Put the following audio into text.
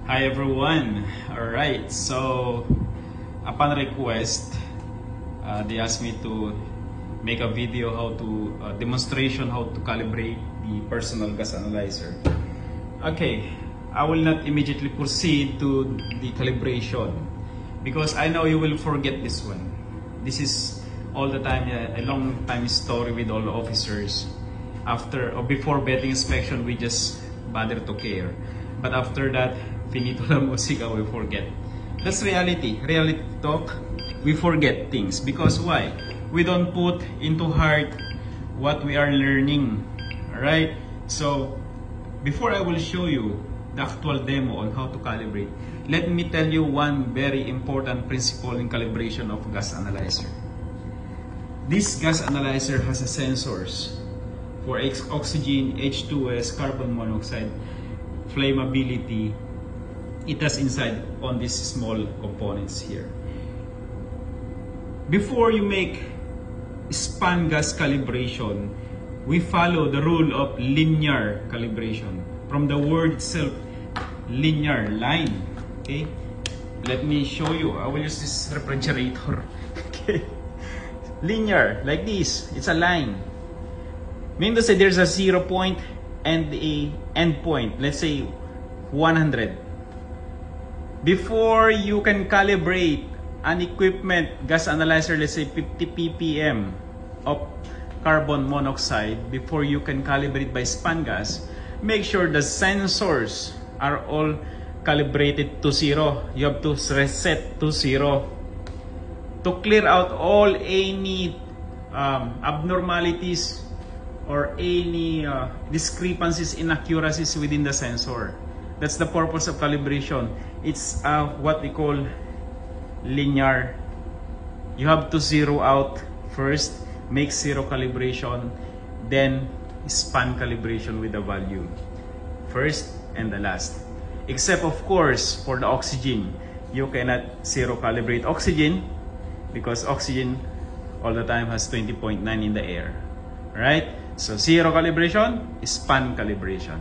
Hi everyone. Alright, so upon request, they asked me to make a video how to demonstration how to calibrate the personal gas analyzer. Okay, I will not immediately proceed to the calibration because I know you will forget this one. This is all the time a long time story with all the officers. After or before vetting inspection, we just bother to care, but after that, finito la musika, we forget. That's reality. Reality talk. We forget things because why? We don't put into heart what we are learning. Alright? So, before I will show you the actual demo on how to calibrate, let me tell you one very important principle in calibration of gas analyzer. This gas analyzer has a sensors for oxygen, H2S, carbon monoxide, flammability. It has inside on these small components here. Before you make span gas calibration, we follow the rule of linear calibration. From the word itself, linear, line. Okay, let me show you. I will use this refrigerator. Okay, linear, like this. It's a line. Meaning to say there's a 0 point and a end point. Let's say 100. Before you can calibrate an equipment gas analyzer, let's say 50 ppm of carbon monoxide, before you can calibrate by span gas, make sure the sensors are all calibrated to 0. You have to reset to 0 to clear out all any abnormalities or any discrepancies, inaccuracies within the sensor. That's the purpose of calibration. It's what we call linear. You have to zero out first, make 0 calibration, then span calibration with the value. First and the last. Except of course for the oxygen. You cannot 0 calibrate oxygen because oxygen all the time has 20.9 in the air. Right? So 0 calibration, span calibration.